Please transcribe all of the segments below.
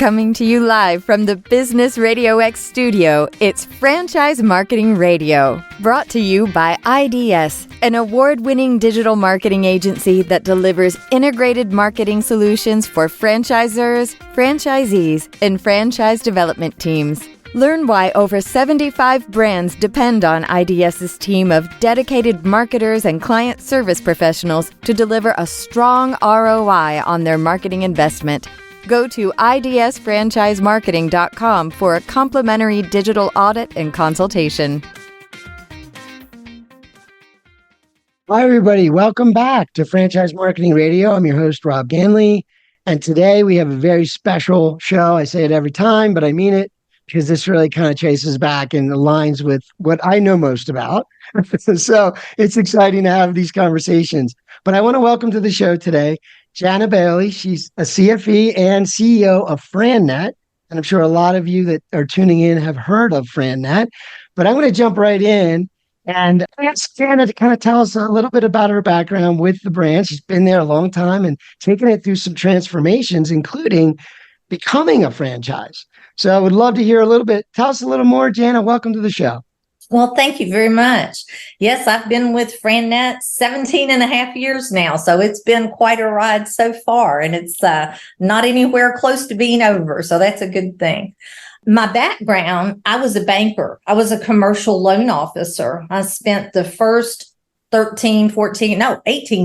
Coming to you live from the Business RadioX studio, it's Franchise Marketing Radio, brought to you by IDS, an award-winning digital marketing agency that delivers integrated marketing solutions for franchisors, franchisees, and franchise development teams. Learn why over 75 brands depend on IDS's team of dedicated marketers and client service professionals to deliver a strong ROI on their marketing investment. Go to idsfranchisemarketing.com for a complimentary digital audit and consultation. Hi, everybody. Welcome back to Franchise Marketing Radio. I'm your host, Rob Ganley. And today we have a very special show. I say it every time, but I mean it, because this really kind of chases back and aligns with what I know most about. So it's exciting to have these conversations. But I want to welcome to the show today, Jania Bailey. She's a CFE and CEO of FranNet. And I'm sure a lot of you that are tuning in have heard of FranNet. But I'm going to jump right in and ask Jania to kind of tell us a little bit about her background with the brand. She's been there a long time and taken it through some transformations, including becoming a franchise. So I would love to hear a little bit. Tell us a little more, Jania. Welcome to the show. Well, thank you very much. Yes, I've been with FranNet 17 and a half years now. So it's been quite a ride so far, and it's not anywhere close to being over. So that's a good thing. My background, I was a banker. I was a commercial loan officer. I spent the first 18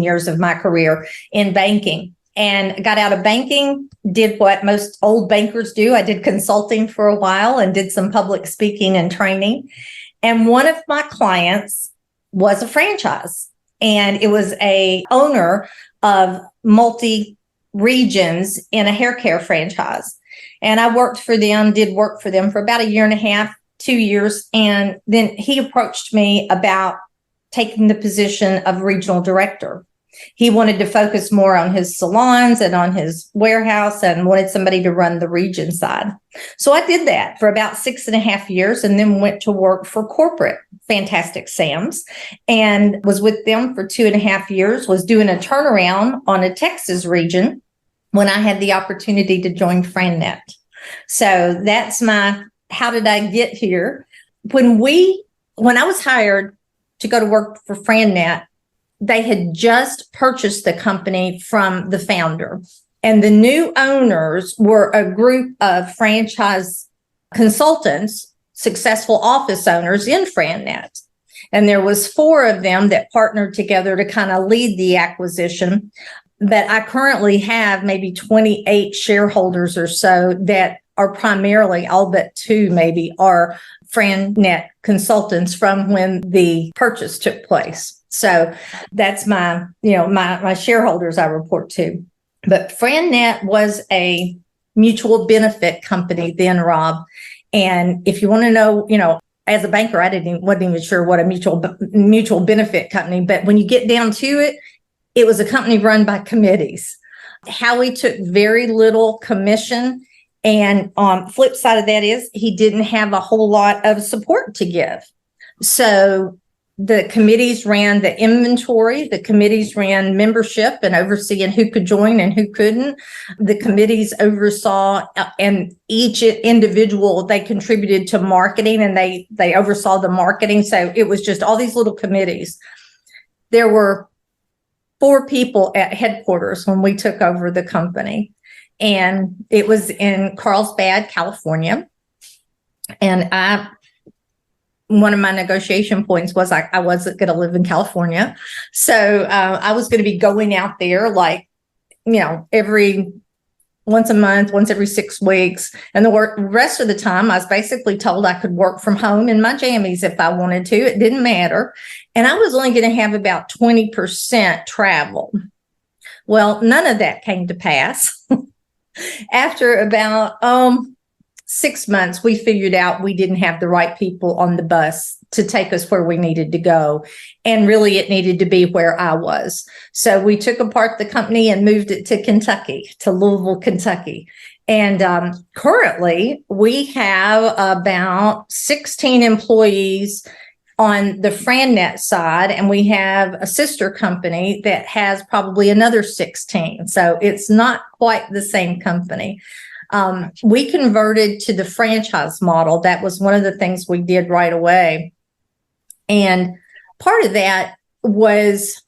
years of my career in banking. And got out of banking, did what most old bankers do. I did consulting for a while and did some public speaking and training. And one of my clients was a franchise. And it was a owner of multi-regions in a hair care franchise. And I did work for them for about a year and a half, 2 years. And then he approached me about taking the position of regional director. He wanted to focus more on his salons and on his warehouse and wanted somebody to run the region side. So I did that for about 6.5 years and then went to work for corporate Fantastic Sam's and was with them for 2.5 years, was doing a turnaround on a Texas region when I had the opportunity to join FranNet. So that's how did I get here? When I was hired to go to work for FranNet, they had just purchased the company from the founder. And the new owners were a group of franchise consultants, successful office owners in FranNet. And there was 4 of them that partnered together to kind of lead the acquisition. But I currently have maybe 28 shareholders or so that are primarily, all but 2 maybe, are FranNet consultants from when the purchase took place. So that's my shareholders I report to. But FranNet was a mutual benefit company then, Rob. And if you want to know, as a banker, I wasn't even sure what a mutual benefit company. But when you get down to it, it was a company run by committees. Howie took very little commission. And on flip side of that is he didn't have a whole lot of support to give. So the committees ran the inventory, the committees ran membership and overseeing who could join and who couldn't. The committees oversaw, and each individual, they contributed to marketing and they oversaw the marketing. So it was just all these little committees. There were 4 people at headquarters when we took over the company. And it was in Carlsbad, California. And one of my negotiation points was I wasn't going to live in California. So I was going to be going out there once a month, once every 6 weeks. And the rest of the time, I was basically told I could work from home in my jammies if I wanted to. It didn't matter. And I was only going to have about 20% travel. Well, none of that came to pass. After about 6 months, we figured out we didn't have the right people on the bus to take us where we needed to go. And really, it needed to be where I was. So we took apart the company and moved it to Kentucky, to Louisville, Kentucky. And currently, we have about 16 employees on the FranNet side, and we have a sister company that has probably another 16. So it's not quite the same company. We converted to the franchise model. That was one of the things we did right away. And part of that was,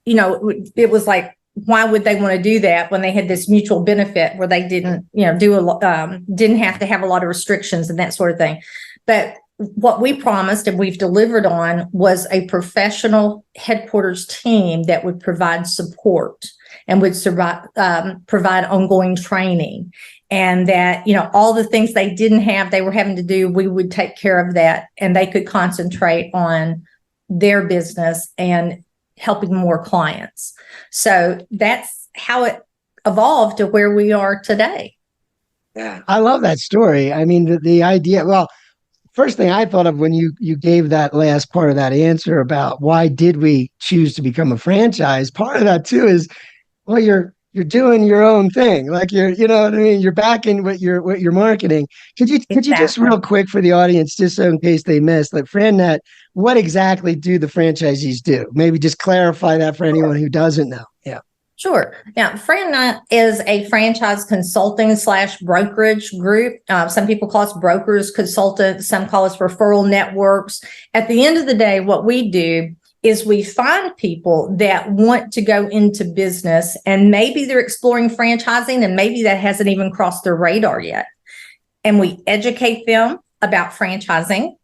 it was like, why would they want to do that when they had this mutual benefit where they didn't, didn't have to have a lot of restrictions and that sort of thing. But what we promised and we've delivered on was a professional headquarters team that would provide support and would provide ongoing training. And that, all the things they didn't have, they were having to do, we would take care of that, and they could concentrate on their business and helping more clients. So that's how it evolved to where we are today. Yeah, I love that story. I mean, the idea, well, first thing I thought of when you gave that last part of that answer about why did we choose to become a franchise, part of that too is, well, you're doing your own thing. Like you know what I mean? You're backing what you're marketing. Could you just real quick for the audience, just so in case they missed, like FranNet, what exactly do the franchisees do? Maybe just clarify that for anyone who doesn't know. Yeah. Sure. Now, FranNet is a franchise consulting / brokerage group. Some people call us brokers, consultants. Some call us referral networks. At the end of the day, what we do is we find people that want to go into business, and maybe they're exploring franchising, and maybe that hasn't even crossed their radar yet. And we educate them about franchising,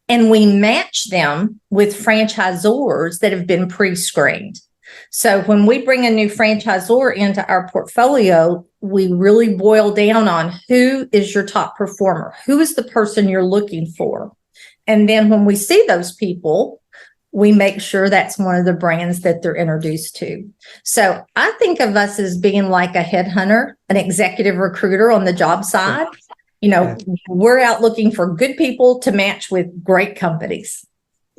and we match them with franchisors that have been pre-screened. So when we bring a new franchisor into our portfolio, we really boil down on who is your top performer, who is the person you're looking for. And then when we see those people, we make sure that's one of the brands that they're introduced to. So I think of us as being like a headhunter, an executive recruiter on the job side. We're out looking for good people to match with great companies.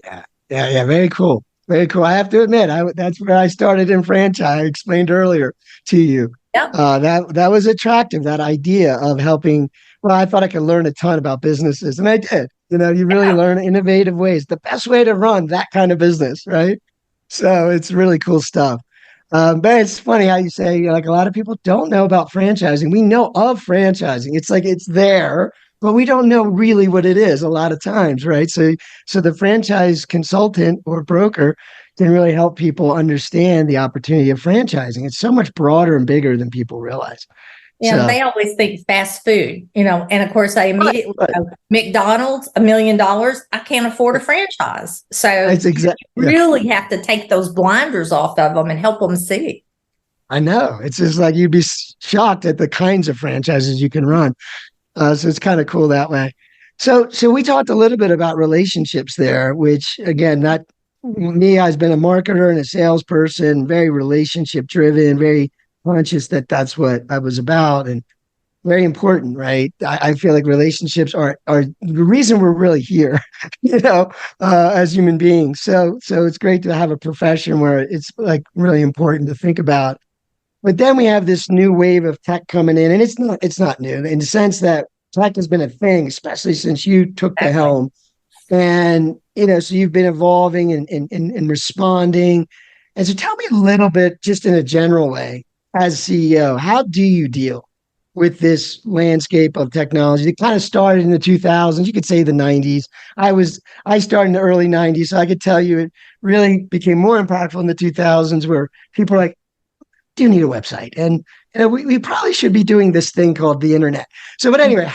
Yeah. Very cool. Very cool. I have to admit, that's where I started in franchise. I explained earlier to you. Yep. That was attractive, that idea of helping. Well, I thought I could learn a ton about businesses, and I did. You really learn innovative ways, the best way to run that kind of business, right? So it's really cool stuff. But it's funny how you say, like, a lot of people don't know about franchising. We know of franchising. It's like it's there, but we don't know really what it is a lot of times, right? So the franchise consultant or broker can really help people understand the opportunity of franchising. It's so much broader and bigger than people realize. Yeah, so, they always think fast food, and of course I immediately go, McDonald's, $1 million. I can't afford a franchise. So you really have to take those blinders off of them and help them see. I know. It's just like you'd be shocked at the kinds of franchises you can run. So it's kind of cool that way. So we talked a little bit about relationships there, which again, not me, I've been a marketer and a salesperson, very relationship driven, very conscious that that's what I was about, and very important, right? I feel like relationships are the reason we're really here, as human beings. So it's great to have a profession where it's like really important to think about. But then we have this new wave of tech coming in, and it's not new in the sense that tech has been a thing, especially since you took the helm. And, so you've been evolving and responding. And so tell me a little bit, just in a general way, as CEO, how do you deal with this landscape of technology? It kind of started in the 2000s. You could say the 90s. I started in the early 90s, so I could tell you it really became more impactful in the 2000s, where people are like, do you need a website? And we probably should be doing this thing called the internet. So, but anyway,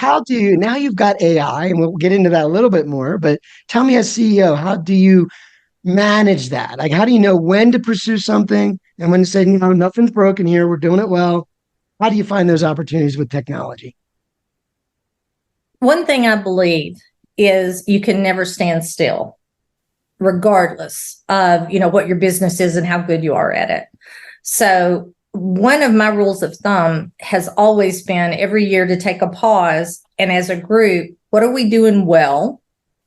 now you've got AI, and we'll get into that a little bit more, but tell me as CEO, how do you manage that? Like, how do you know when to pursue something and when to say, nothing's broken here, we're doing it well? How do you find those opportunities with technology? One thing I believe is you can never stand still, regardless of, what your business is and how good you are at it. So one of my rules of thumb has always been every year to take a pause, and as a group, what are we doing well?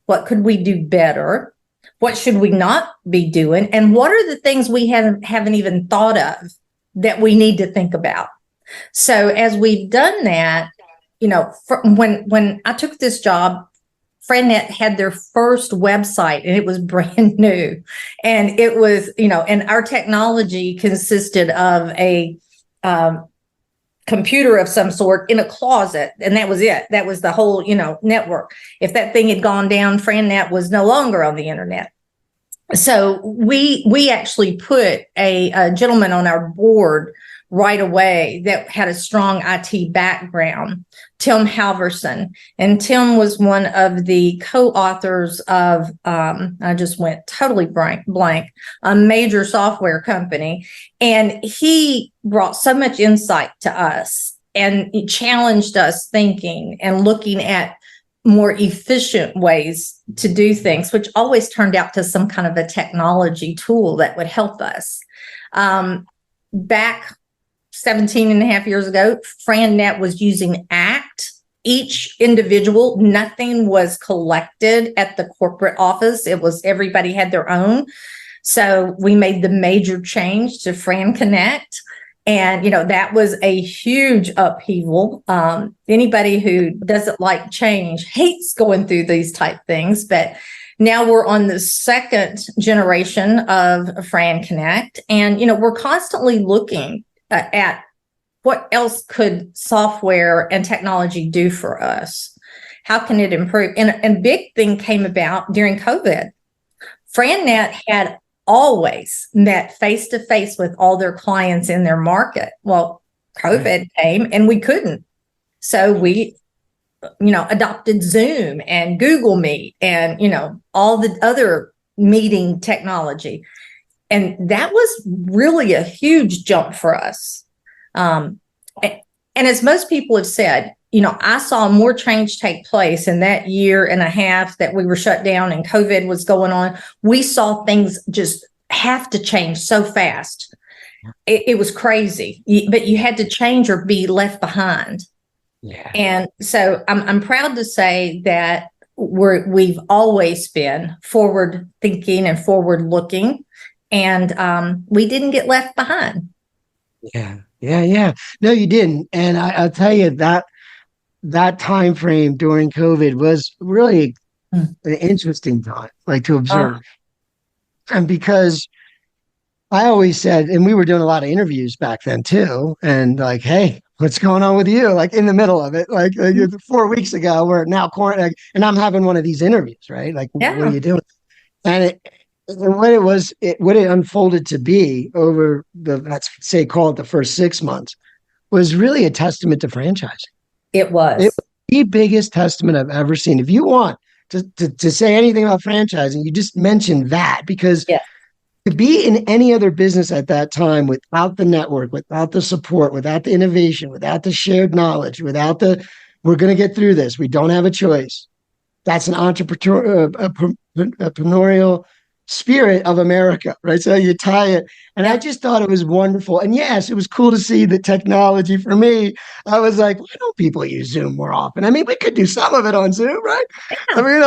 What could we do better? What should we not be doing? And what are the things we haven't even thought of that we need to think about? So as we've done that, when I took this job, FranNet had their first website, and it was brand new. And it was, and our technology consisted of a computer of some sort in a closet, and that was it. That was the whole, network. If that thing had gone down, FranNet was no longer on the internet. So we actually put a gentleman on our board right away that had a strong IT background, Tim Halverson. And Tim was one of the co-authors of, I just went totally blank, a major software company. And he brought so much insight to us, and he challenged us thinking and looking at more efficient ways to do things, which always turned out to some kind of a technology tool that would help us. Back 17 and a half years ago, FranNet was using ACT. Each individual, nothing was collected at the corporate office. It was everybody had their own. So we made the major change to FranConnect. And, that was a huge upheaval. Anybody who doesn't like change hates going through these type things. But now we're on the second generation of FranConnect. And, we're constantly looking at what else could software and technology do for us? How can it improve? And a big thing came about during COVID. FranNet had always met face-to-face with all their clients in their market. Well, COVID came and we couldn't. So we, adopted Zoom and Google Meet and, all the other meeting technology. And that was really a huge jump for us. And as most people have said, I saw more change take place in that year and a half that we were shut down and COVID was going on. We saw things just have to change so fast. It was crazy, but you had to change or be left behind. Yeah. And so I'm proud to say that we've always been forward thinking and forward looking, and we didn't get left behind. Yeah. No, you didn't. And I'll tell you that time frame during COVID was really an interesting time, to observe. And because I always said, and we were doing a lot of interviews back then too, and hey, what's going on with you? In the middle of it, 4 weeks ago, we're now quarantined, and I'm having one of these interviews, right? What are you doing? And what it unfolded to be over let's say, call it the first 6 months, was really a testament to franchising. It was the biggest testament I've ever seen. If you want to say anything about franchising, you just mention that, because to be in any other business at that time without the network, without the support, without the innovation, without the shared knowledge, without we're going to get through this, we don't have a choice. That's an entrepreneurial spirit of America, right? So you tie it. And I just thought it was wonderful. And yes, it was cool to see the technology. For me, I was like, why don't people use Zoom more often? I mean, we could do some of it on Zoom, right? I mean,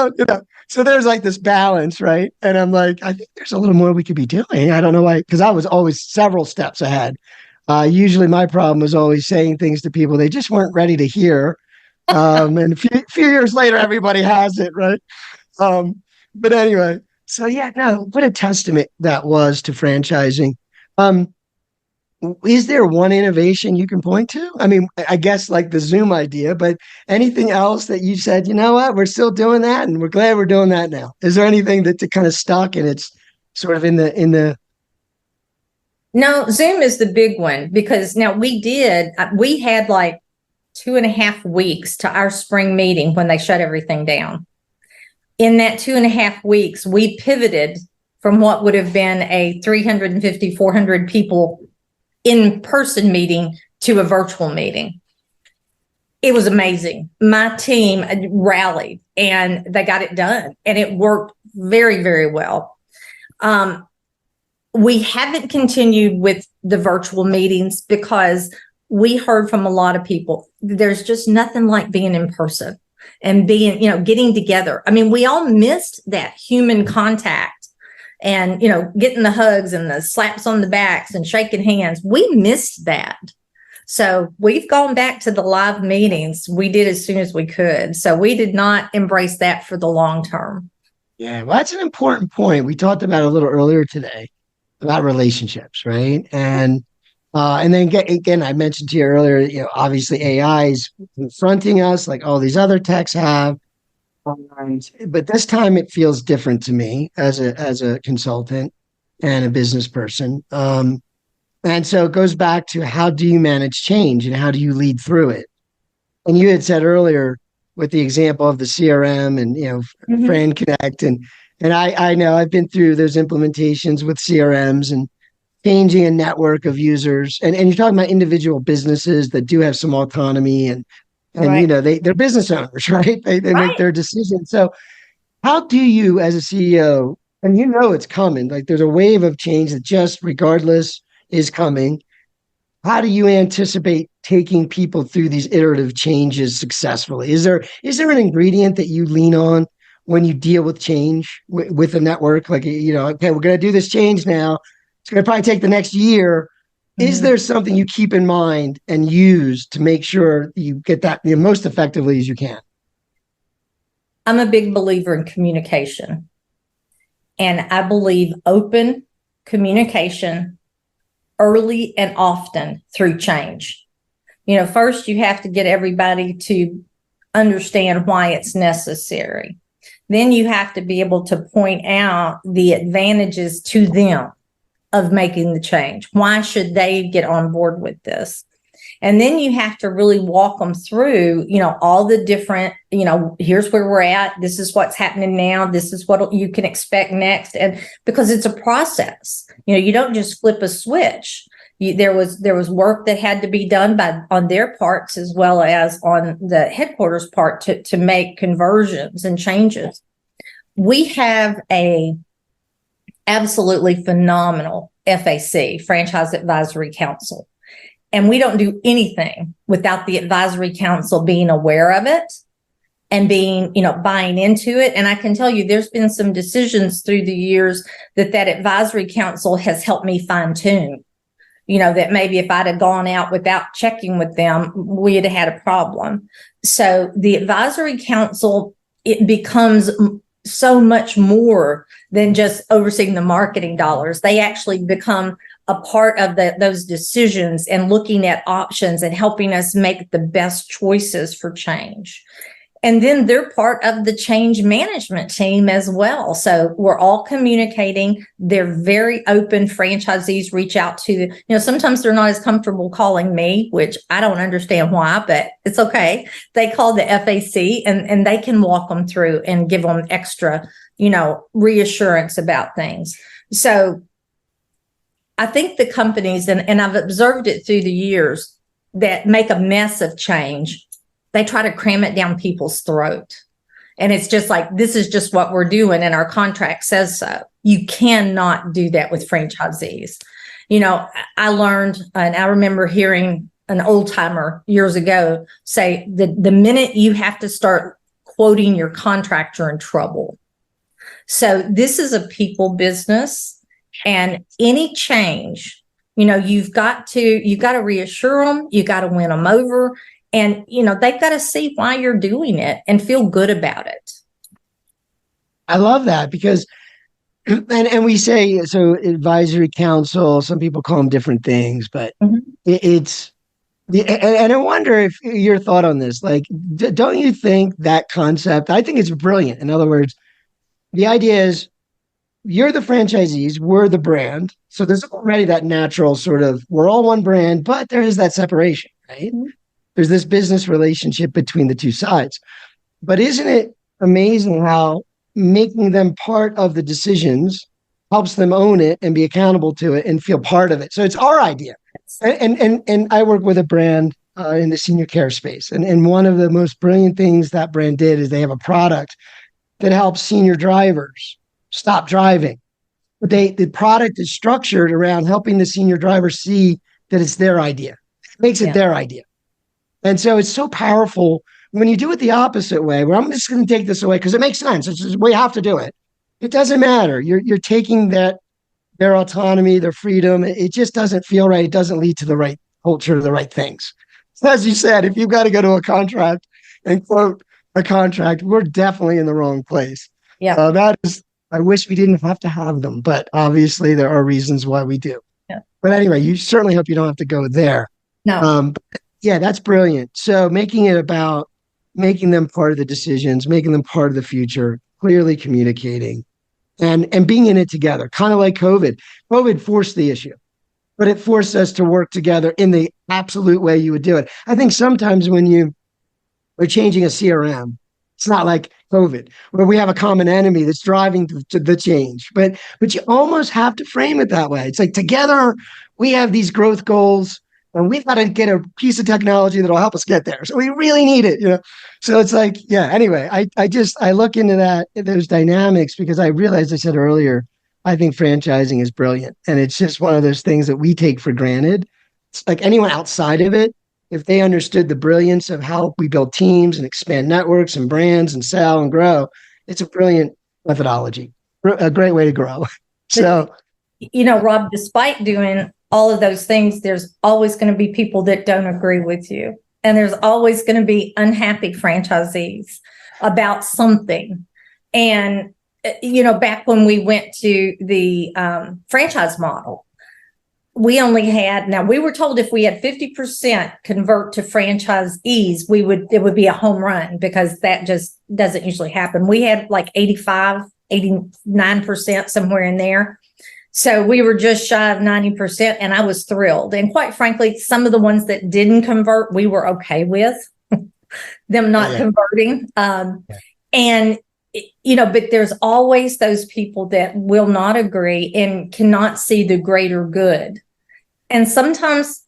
so there's this balance, right? And I'm like, I think there's a little more we could be doing. I don't know why, because I was always several steps ahead. Usually my problem was always saying things to people they just weren't ready to hear. And a few years later, everybody has it, right? But anyway, so what a testament that was to franchising. Is there one innovation you can point to? I mean, I guess the Zoom idea, but anything else that you said, what, we're still doing that and we're glad we're doing that now? Is there anything that kind of stuck and it's sort of in the? No, Zoom is the big one, because now we had 2.5 weeks to our spring meeting when they shut everything down. In that 2.5 weeks, we pivoted from what would have been a 350, 400 people in-person meeting to a virtual meeting. It was amazing. My team rallied and they got it done, and it worked very, very well. We haven't continued with the virtual meetings because we heard from a lot of people, there's just nothing like being in person and being, getting together. I mean, we all missed that human contact and, getting the hugs and the slaps on the backs and shaking hands. We missed that. So we've gone back to the live meetings. We did as soon as we could. So we did not embrace that for the long term. Yeah, well, that's an important point. We talked about it a little earlier today about relationships, right? And And then again, I mentioned to you earlier, obviously AI is confronting us like all these other techs have. But this time it feels different to me as a consultant and a business person. And so it goes back to, how do you manage change and how do you lead through it? And you had said earlier with the example of the CRM and Fran Connect, and I know I've been through those implementations with CRMs and changing a network of users. And you're talking about individual businesses that do have some autonomy and Right. they're business owners, right? They make Right. their decisions. So how do you, as a CEO, and it's coming, like there's a wave of change that just regardless is coming. How do you anticipate taking people through these iterative changes successfully? Is there an ingredient that you lean on when you deal with change with a network? Like, okay, we're going to do this change now. It's going to probably take the next year. Is there something you keep in mind and use to make sure you get that most effectively as you can? I'm a big believer in communication. And I believe open communication early and often through change. First you have to get everybody to understand why it's necessary. Then you have to be able to point out the advantages to them of making the change. Why should they get on board with this? And then you have to really walk them through, all the different, here's where we're at. This is what's happening now. This is what you can expect next. And because it's a process, you don't just flip a switch. There was work that had to be done on their parts as well as on the headquarters part to make conversions and changes. We have a absolutely phenomenal FAC, Franchise Advisory Council. And we don't do anything without the advisory council being aware of it and being, buying into it. And I can tell you, there's been some decisions through the years that advisory council has helped me fine tune, that maybe if I'd have gone out without checking with them, we'd have had a problem. So the advisory council, it becomes so much more than just overseeing the marketing dollars. They actually become a part of those decisions and looking at options and helping us make the best choices for change. And then they're part of the change management team as well. So we're all communicating. They're very open. Franchisees reach out to, sometimes they're not as comfortable calling me, which I don't understand why, but it's okay. They call the FAC and they can walk them through and give them extra, reassurance about things. So I think the companies, and I've observed it through the years, that make a mess of change, they try to cram it down people's throat. And it's just like, this is just what we're doing and our contract says so. You cannot do that with franchisees. I learned, and I remember hearing an old timer years ago say that the minute you have to start quoting your contract, you're in trouble. So this is a people business. And any change, you've got to reassure them, you got to win them over, and, they've got to see why you're doing it and feel good about it. I love that because, and we say, so advisory council, some people call them different things, but and I wonder if your thought on this, like, don't you think that concept, I think it's brilliant. In other words, the idea is, you're the franchisees, we're the brand. So there's already that natural sort of, we're all one brand, but there is that separation, right? There's this business relationship between the two sides. But isn't it amazing how making them part of the decisions helps them own it and be accountable to it and feel part of it? So it's our idea. And I work with a brand in the senior care space. And one of the most brilliant things that brand did is they have a product that helps senior drivers stop driving. But the product is structured around helping the senior driver see that it's their idea. It makes it their idea. And so it's so powerful when you do it the opposite way, where I'm just going to take this away because it makes sense. It's just, we have to do it. It doesn't matter. You're taking their autonomy, their freedom. It just doesn't feel right. It doesn't lead to the right culture, the right things. So as you said, if you've got to go to a contract and quote a contract, we're definitely in the wrong place. That is, I wish we didn't have to have them, but obviously there are reasons why we do. But anyway, you certainly hope you don't have to go there. No. Yeah, that's brilliant. So making it about making them part of the decisions, making them part of the future, clearly communicating and being in it together, kind of like COVID. COVID forced the issue, but it forced us to work together in the absolute way you would do it. I think sometimes when you are changing a CRM, it's not like COVID, where we have a common enemy that's driving the change. But you almost have to frame it that way. It's like together we have these growth goals, and we've got to get a piece of technology that'll help us get there. So we really need it, you know. So it's like, yeah. Anyway, I look into those dynamics because I realized I said earlier, I think franchising is brilliant, and it's just one of those things that we take for granted. It's like anyone outside of it, if they understood the brilliance of how we build teams and expand networks and brands and sell and grow, it's a brilliant methodology, a great way to grow. So, Rob, despite doing all of those things, there's always going to be people that don't agree with you. And there's always going to be unhappy franchisees about something. And, back when we went to the franchise model, we were told if we had 50% convert to franchisees, it would be a home run, because that just doesn't usually happen. We had like 89%, somewhere in there. So we were just shy of 90%, and I was thrilled. And quite frankly, some of the ones that didn't convert, we were okay with them not converting. But there's always those people that will not agree and cannot see the greater good. And sometimes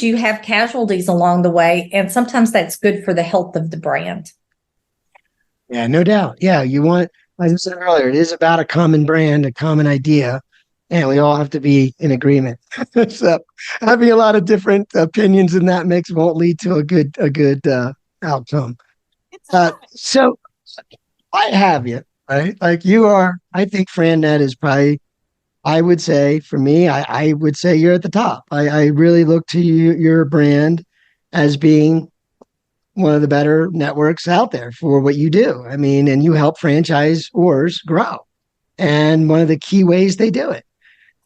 you have casualties along the way, and sometimes that's good for the health of the brand. Yeah, no doubt. Yeah, you want, like I said earlier, it is about a common brand, a common idea, and we all have to be in agreement. So having a lot of different opinions in that mix won't lead to a good outcome. So I have you, right? Like you are, I think FranNet is probably, I would say for me, I would say you're at the top. I really look to your brand as being one of the better networks out there for what you do. I mean, and you help franchisors grow. And one of the key ways they do it.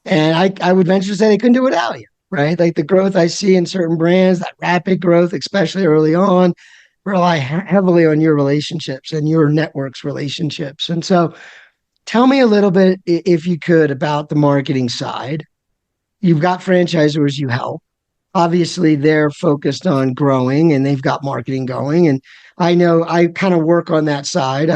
And I would venture to say they couldn't do it without you, right? Like the growth I see in certain brands, that rapid growth, especially early on, rely heavily on your relationships and your network's relationships. And so tell me a little bit, if you could, about the marketing side. You've got franchisors you help. Obviously, they're focused on growing and they've got marketing going. And I know I kind of work on that side.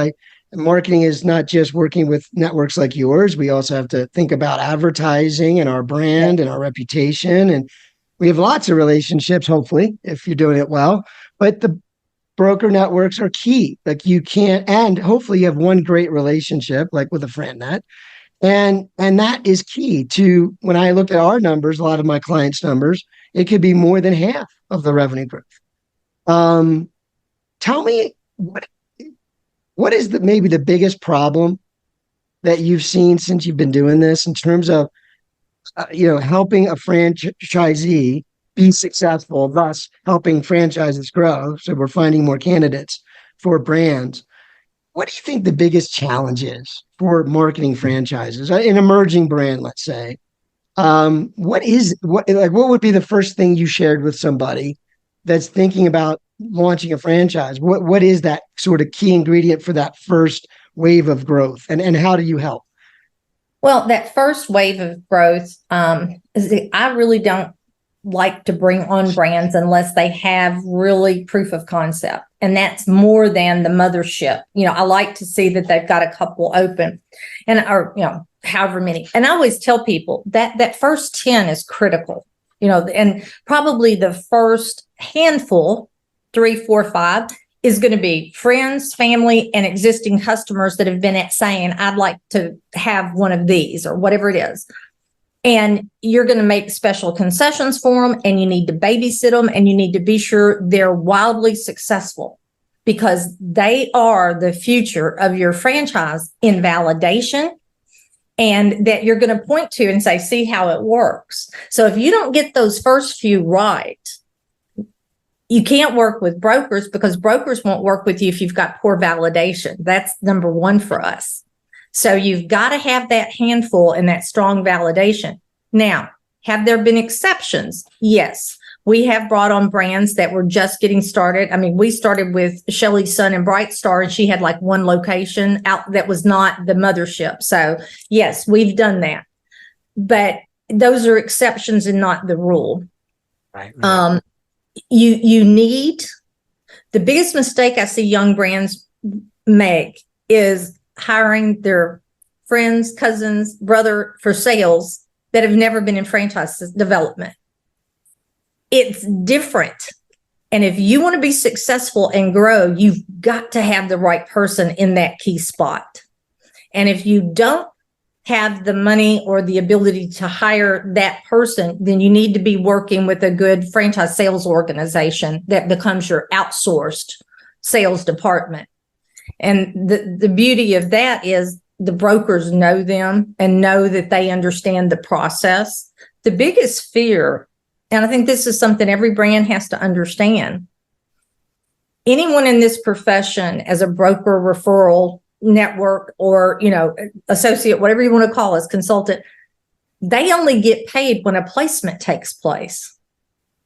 Marketing is not just working with networks like yours. We also have to think about advertising and our brand and our reputation. And we have lots of relationships, hopefully, if you're doing it well. But the broker networks are key. Like you can't, and hopefully you have one great relationship, like with a FranNet. And that is key to, when I look at our numbers, a lot of my clients' numbers, it could be more than half of the revenue growth. Tell me what is maybe the biggest problem that you've seen since you've been doing this in terms of helping a franchisee be successful, thus helping franchises grow. So we're finding more candidates for brands. What do you think the biggest challenge is for marketing franchises, an emerging brand, let's say? What would be the first thing you shared with somebody that's thinking about launching a franchise? What is that sort of key ingredient for that first wave of growth, and how do you help? Well, that first wave of growth is I really don't like to bring on brands unless they have really proof of concept. And that's more than the mothership. I like to see that they've got a couple open or however many. And I always tell people that first 10 is critical, and probably the first handful, 3, 4, 5, is going to be friends, family, and existing customers that have been saying, I'd like to have one of these or whatever it is. And you're going to make special concessions for them, and you need to babysit them, and you need to be sure they're wildly successful, because they are the future of your franchise in validation, and that you're going to point to and say, see how it works. So if you don't get those first few right, you can't work with brokers, because brokers won't work with you if you've got poor validation. That's number one for us. So you've got to have that handful and that strong validation. Now, Have there been exceptions? Yes. We have brought on brands that were just getting started. I mean, we started with Shelly Sun and Bright Star, and she had like one location out that was not the mothership. So yes, we've done that. But those are exceptions and not the rule. Right. You need, the biggest mistake I see young brands make is hiring their friends, cousins, brother for sales that have never been in franchise development. It's different. And if you want to be successful and grow, you've got to have the right person in that key spot. And if you don't have the money or the ability to hire that person, then you need to be working with a good franchise sales organization that becomes your outsourced sales department. And the beauty of that is the brokers know them and know that they understand the process. The biggest fear, and I think this is something every brand has to understand, anyone in this profession as a broker, referral network, or, associate, whatever you want to call us, consultant, they only get paid when a placement takes place.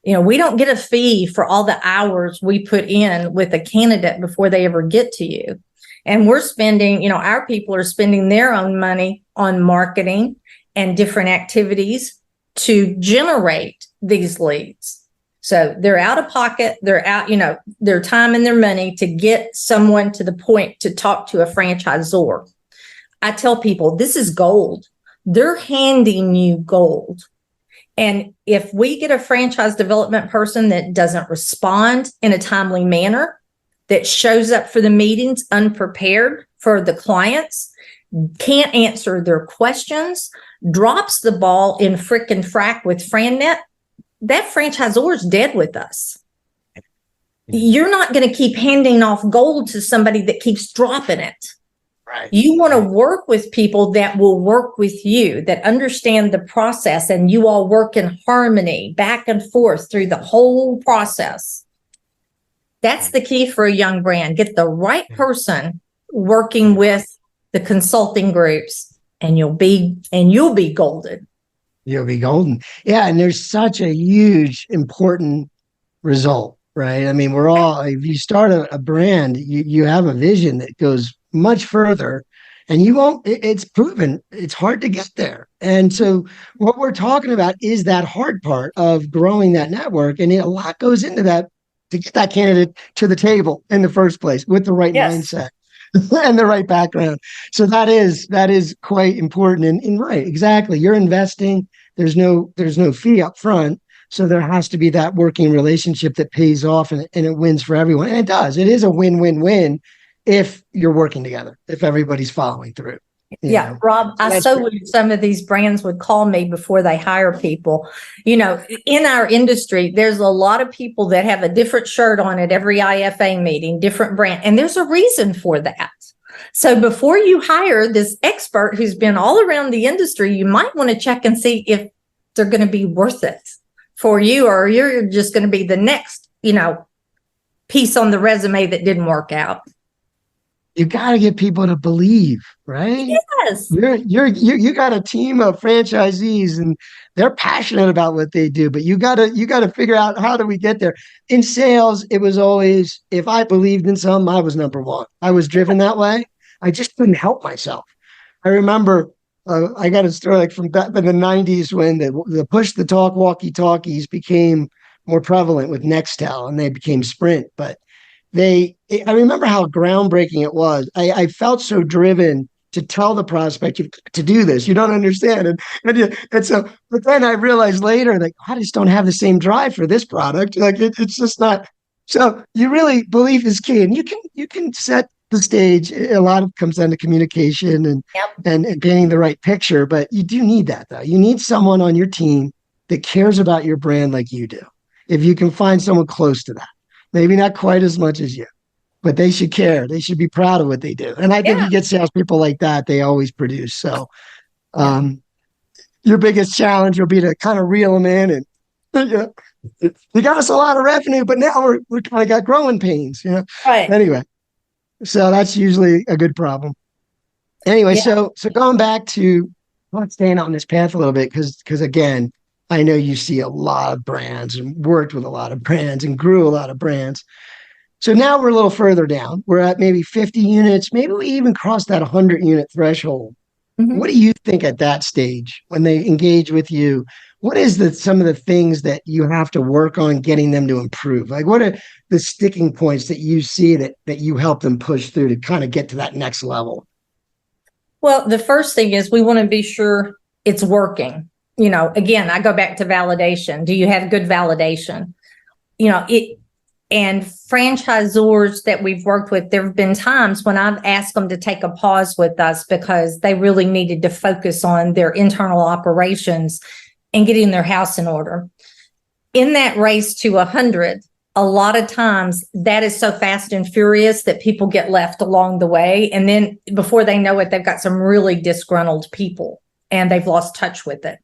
We don't get a fee for all the hours we put in with a candidate before they ever get to you. And we're spending, our people are spending their own money on marketing and different activities to generate these leads. So they're out of pocket, they're out, their time and their money to get someone to the point to talk to a franchisor. I tell people, this is gold. They're handing you gold. And if we get a franchise development person that doesn't respond in a timely manner, that shows up for the meetings unprepared for the clients, can't answer their questions, drops the ball in frick and frack with FranNet, that franchisor is dead with us. You're not going to keep handing off gold to somebody that keeps dropping it. Right. You want to work with people that will work with you, that understand the process, and you all work in harmony back and forth through the whole process. That's the key for a young brand. Get the right person working with the consulting groups, and you'll be golden. You'll be golden. Yeah. And there's such a huge, important result, right? I mean, if you start a brand, you have a vision that goes much further, and it's proven it's hard to get there. And so what we're talking about is that hard part of growing that network. And a lot goes into that to get that candidate to the table in the first place with the right mindset and the right background. So that is quite important. And right, exactly. You're investing. There's no fee up front. So there has to be that working relationship that pays off, and it wins for everyone. And it does. It is a win-win-win if you're working together, if everybody's following through. Yeah, Rob, I so wish some of these brands would call me before they hire people. In our industry, there's a lot of people that have a different shirt on at every IFA meeting, different brand, and there's a reason for that. So before you hire this expert who's been all around the industry, you might want to check and see if they're going to be worth it for you, or you're just going to be the next, piece on the resume that didn't work out. You got to get people to believe, right? Yes. You got a team of franchisees, and they're passionate about what they do, but you got to figure out, how do we get there? In sales, it was always, if I believed in something, I was number one. I was driven that way. I just couldn't help myself. I remember I got a story from back in the 90s when the push the talk walkie-talkies became more prevalent with Nextel, and they became Sprint. But I remember how groundbreaking it was. I felt so driven to tell the prospect to do this. You don't understand. And so, but then I realized later that I just don't have the same drive for this product. Like it's just not. So belief is key, and you can set the stage. A lot of it comes down to communication and painting the right picture, but you do need that though. You need someone on your team that cares about your brand like you do. If you can find someone close to that. Maybe not quite as much as you, but they should care. They should be proud of what they do. And I think you get salespeople like that, they always produce. So your biggest challenge will be to kind of reel them in. And you got us a lot of revenue, but now we're kind of got growing pains. Right. Anyway, so that's usually a good problem. Anyway, so going back to staying on this path a little bit, because again, I know you see a lot of brands and worked with a lot of brands and grew a lot of brands. So now we're a little further down. We're at maybe 50 units. Maybe we even crossed that 100 unit threshold. Mhm. What do you think at that stage when they engage with you? What is some of the things that you have to work on getting them to improve? Like, what are the sticking points that you see that you help them push through to kind of get to that next level? Well, the first thing is we want to be sure it's working. Again, I go back to validation. Do you have good validation? And franchisors that we've worked with, there have been times when I've asked them to take a pause with us because they really needed to focus on their internal operations and getting their house in order. In that race to 100, a lot of times that is so fast and furious that people get left along the way. And then before they know it, they've got some really disgruntled people and they've lost touch with it.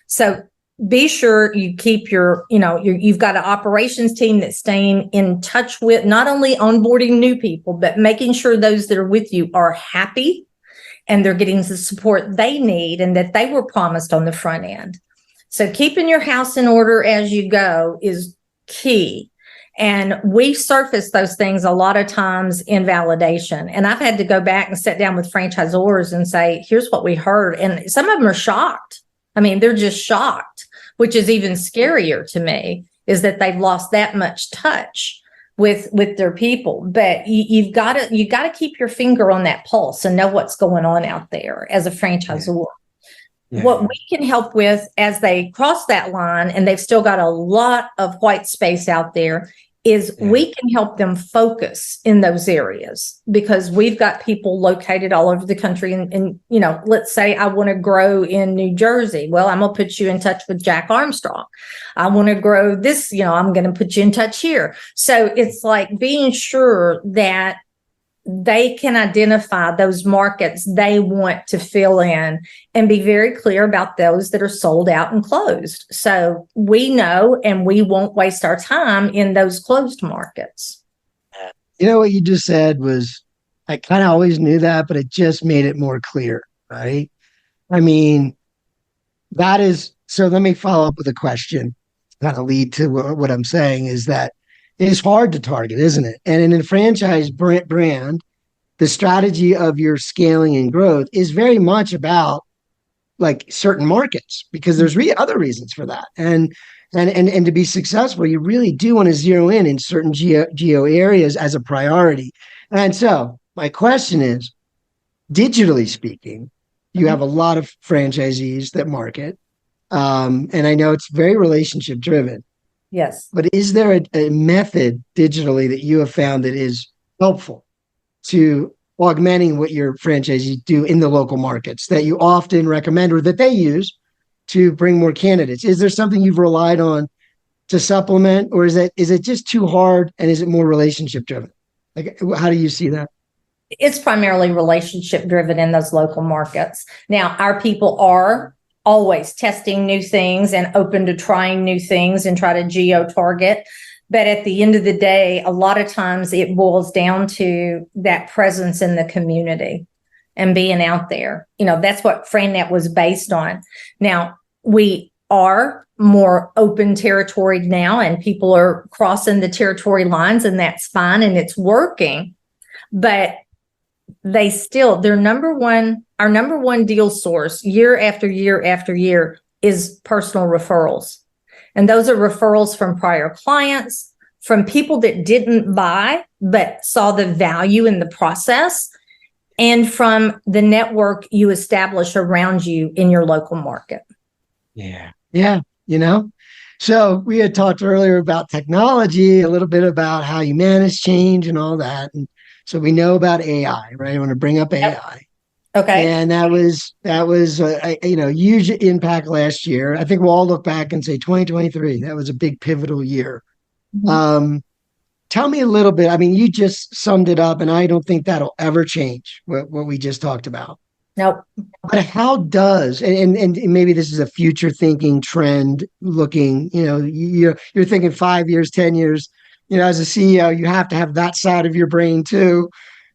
So be sure you keep you've got an operations team that's staying in touch with not only onboarding new people, but making sure those that are with you are happy and they're getting the support they need and that they were promised on the front end. So keeping your house in order as you go is key. And we surface those things a lot of times in validation. And I've had to go back and sit down with franchisors and say, here's what we heard. And some of them are shocked. I mean, they're just shocked, which is even scarier to me, is that they've lost that much touch with their people. But you've got to keep your finger on that pulse and know what's going on out there as a franchisor. Yeah. What we can help with as they cross that line and they've still got a lot of white space out there is we can help them focus in those areas because we've got people located all over the country. And let's say I want to grow in New Jersey. Well, I'm going to put you in touch with Jack Armstrong. I want to grow this, I'm going to put you in touch here. So it's like being sure that they can identify those markets they want to fill in and be very clear about those that are sold out and closed. So we know and we won't waste our time in those closed markets. What you just said was, I kind of always knew that, but it just made it more clear, right? I mean, so let me follow up with a question, kind of lead to what I'm saying is that it is hard to target, isn't it? And in a franchise brand, the strategy of your scaling and growth is very much about like certain markets because there's other reasons for that. And to be successful, you really do want to zero in certain geo areas as a priority. And so my question is, digitally speaking, you have a lot of franchisees that market. And I know it's very relationship driven. Yes. But is there a method digitally that you have found that is helpful to augmenting what your franchisees do in the local markets that you often recommend or that they use to bring more candidates? Is there something you've relied on to supplement, or is it just too hard and is it more relationship driven? Like, how do you see that? It's primarily relationship driven in those local markets. Now, our people are always testing new things and open to trying new things and try to geo target. But at the end of the day, a lot of times it boils down to that presence in the community and being out there. That's what FranNet was based on. Now, we are more open territory now and people are crossing the territory lines and that's fine and it's working. But our number one deal source year after year after year is personal referrals. And those are referrals from prior clients, from people that didn't buy, but saw the value in the process, and from the network you establish around you in your local market. Yeah. So we had talked earlier about technology, a little bit about how you manage change and all that. And so we know about AI, right? I want to bring up AI. Okay. And that was huge impact last year. I think we'll all look back and say 2023, that was a big pivotal year. Mm-hmm. Tell me a little bit. I mean, you just summed it up, and I don't think that'll ever change what we just talked about. Nope. But how does, and maybe this is a future thinking trend looking, you're thinking 5 years, 10 years, as a CEO, you have to have that side of your brain too.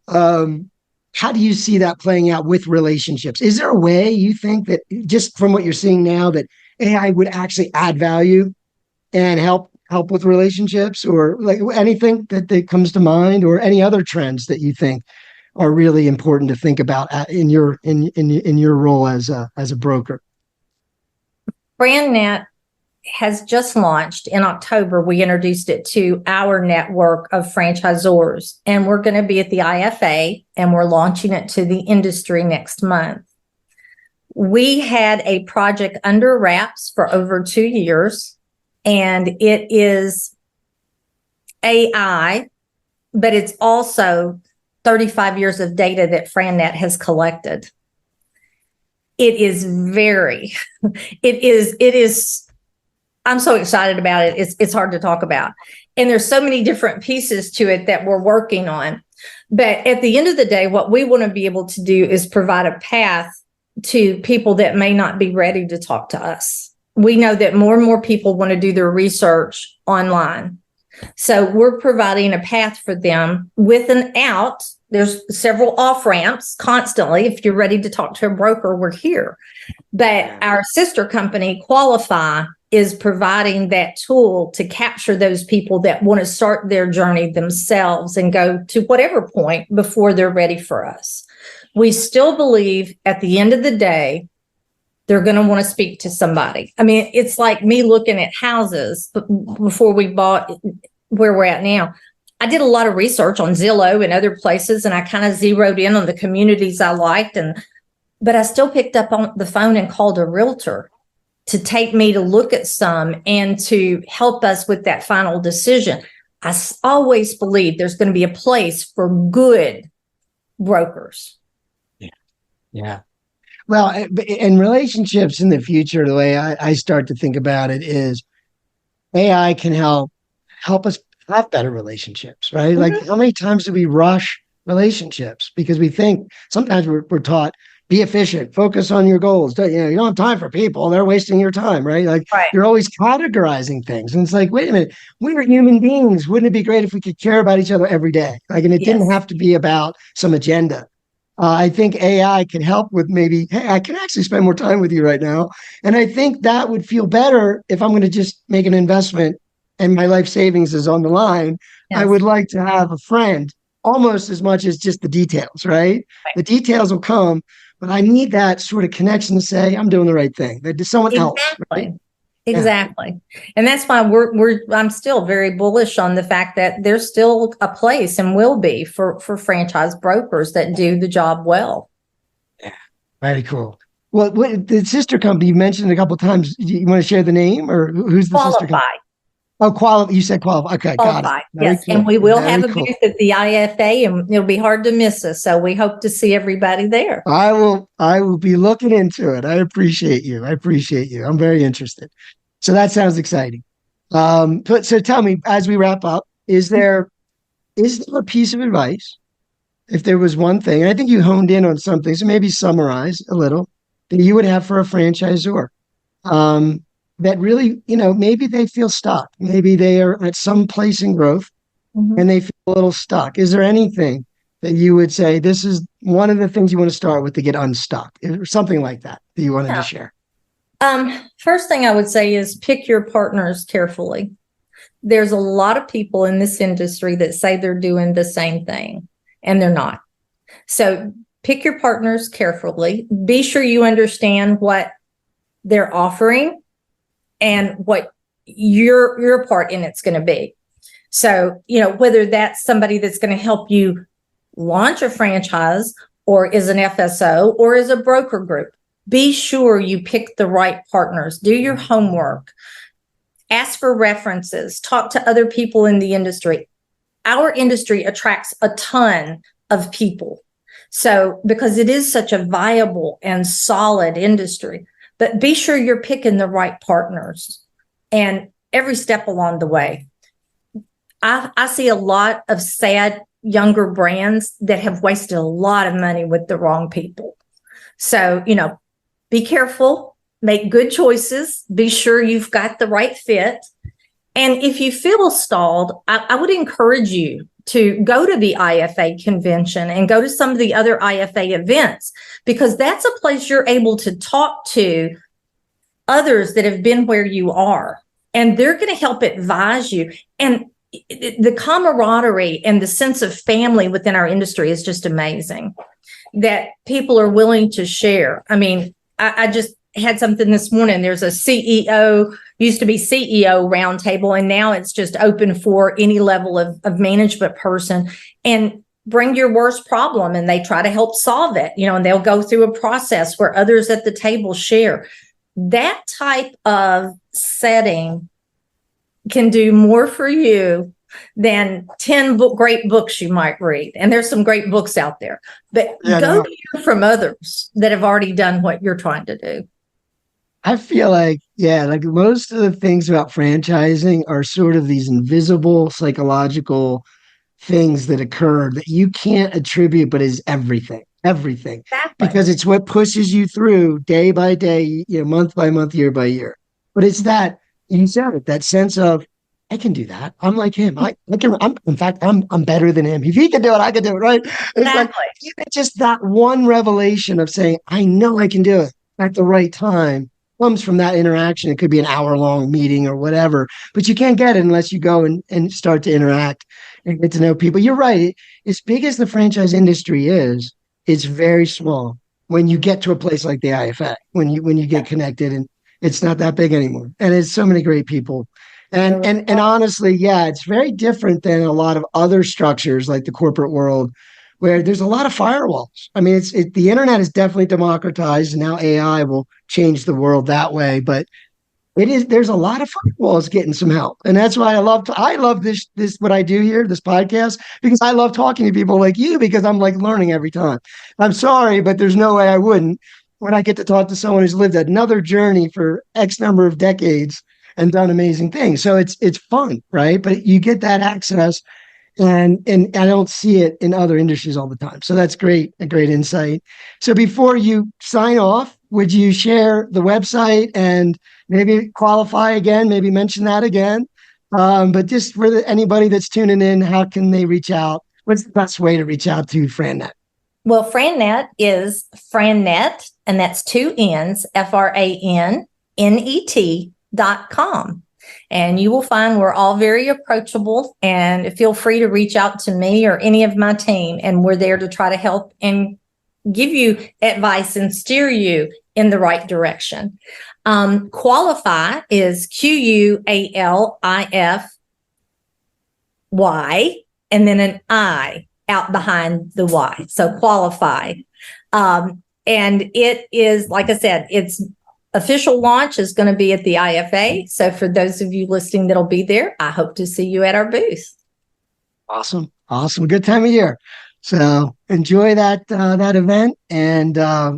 How do you see that playing out with relationships? Is there a way you think that just from what you're seeing now that AI would actually add value and help with relationships, or like anything that comes to mind, or any other trends that you think are really important to think about in your role as a broker? FranNet has just launched in October. We introduced it to our network of franchisors, and we're going to be at the IFA, and we're launching it to the industry next month. We had a project under wraps for over 2 years, and it is AI, but it's also 35 years of data that FranNet has collected. It is I'm so excited about it. It's hard to talk about. And there's so many different pieces to it that we're working on. But at the end of the day, what we want to be able to do is provide a path to people that may not be ready to talk to us. We know that more and more people want to do their research online. So we're providing a path for them with an out. There's several off-ramps constantly. If you're ready to talk to a broker, we're here. But our sister company, Qualify, is providing that tool to capture those people that want to start their journey themselves and go to whatever point before they're ready for us. We still believe at the end of the day, they're going to want to speak to somebody. I mean, it's like me looking at houses before we bought where we're at now. I did a lot of research on Zillow and other places, and I kind of zeroed in on the communities I liked. But I still picked up on the phone and called a realtor to take me to look at some and to help us with that final decision. I always believe there's going to be a place for good brokers. Yeah. Well, in relationships in the future, the way I start to think about it is AI can help us have better relationships, right? Mm-hmm. Like, how many times do we rush relationships because we think sometimes we're taught, be efficient, focus on your goals. You don't have time for people. They're wasting your time, right? Like, right. You're always categorizing things. And it's like, wait a minute, we're human beings. Wouldn't it be great if we could care about each other every day? Like, and it didn't have to be about some agenda. I think AI can help with maybe, hey, I can actually spend more time with you right now. And I think that would feel better if I'm going to just make an investment and my life savings is on the line. Yes. I would like to have a friend almost as much as just the details, right? The details will come, but I need that sort of connection to say, I'm doing the right thing. That someone else. Right? Exactly. Yeah. And that's why I'm still very bullish on the fact that there's still a place and will be for franchise brokers that do the job well. Yeah. Very cool. Well, the sister company you mentioned a couple of times, you want to share the name, or who's the sister company? Oh, Qualify. You said Qualify. Okay, Qualify. Got it. Yes, cool. And we will have a booth at the IFA, and it'll be hard to miss us. So we hope to see everybody there. I will be looking into it. I appreciate you. I'm very interested. So that sounds exciting. So tell me, as we wrap up, is there a piece of advice, if there was one thing, and I think you honed in on something, so maybe summarize a little, that you would have for a franchisor? That really, maybe they feel stuck. Maybe they are at some place in growth and they feel a little stuck. Is there anything that you would say, this is one of the things you want to start with to get unstuck, or something like that you wanted to share? First thing I would say is pick your partners carefully. There's a lot of people in this industry that say they're doing the same thing, and they're not. So pick your partners carefully. Be sure you understand what they're offering and what your part in it's going to be. So, whether that's somebody that's going to help you launch a franchise, or is an FSO, or is a broker group, be sure you pick the right partners. Do your homework. Ask for references. Talk to other people in the industry. Our industry attracts a ton of people. So, because it is such a viable and solid industry. But be sure you're picking the right partners, and every step along the way. I see a lot of sad younger brands that have wasted a lot of money with the wrong people. So, be careful, make good choices, be sure you've got the right fit. And if you feel stalled, I would encourage you to go to the IFA convention and go to some of the other IFA events, because that's a place you're able to talk to others that have been where you are, and they're going to help advise you. And the camaraderie and the sense of family within our industry is just amazing, that people are willing to share. I mean, I just had something this morning. There's a used to be CEO roundtable, and now it's just open for any level of management person. And bring your worst problem, and they try to help solve it, and they'll go through a process where others at the table share. That type of setting can do more for you than 10 great books you might read. And there's some great books out there, but go hear from others that have already done what you're trying to do. I feel like most of the things about franchising are sort of these invisible psychological things that occur that you can't attribute, but is everything. Exactly. Because it's what pushes you through day by day, month by month, year by year. But it's that, you said it, that sense of, I can do that. I'm like him. I'm better than him. If he can do it, I can do it, right? It's like just that one revelation of saying, I know I can do it at the right time comes from that interaction. It could be an hour-long meeting or whatever, but you can't get it unless you go and start to interact and get to know people. You're right. As big as the franchise industry is, it's very small when you get to a place like the IFA, when you get connected, and it's not that big anymore. And it's so many great people. And honestly, it's very different than a lot of other structures like the corporate world, where there's a lot of firewalls. I mean, the internet is definitely democratized, and now AI will change the world that way. But there's a lot of firewalls getting some help, and that's why I love this what I do here, this podcast, because I love talking to people like you, because I'm like learning every time. I'm sorry, but there's no way I wouldn't when I get to talk to someone who's lived another journey for X number of decades and done amazing things. So it's fun, right? But you get that access. And I don't see it in other industries all the time. So that's a great insight. So before you sign off, would you share the website and maybe qualify again, maybe mention that again? But just for anybody that's tuning in, how can they reach out? What's the best way to reach out to FranNet? Well, FranNet is FranNet, and that's 2 N's, FranNet.com. And you will find we're all very approachable, and feel free to reach out to me or any of my team. And we're there to try to help and give you advice and steer you in the right direction. Qualify is QUALIFY, and then an I out behind the Y. So qualify. And it is, like I said, its official launch is going to be at the IFA. So for those of you listening that'll be there, I hope to see you at our booth. Awesome. Good time of year. So enjoy that event. And I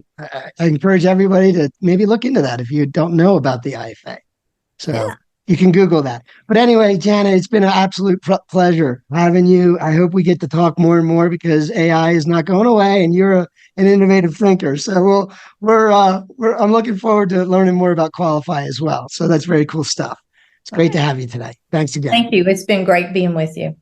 encourage everybody to maybe look into that if you don't know about the IFA. So you can Google that. But anyway, Jana, it's been an absolute pleasure having you. I hope we get to talk more and more, because AI is not going away, and you're an innovative thinker. So I'm looking forward to learning more about Qualify as well. So that's very cool stuff. It's great to have you today. Thanks again. Thank you. It's been great being with you.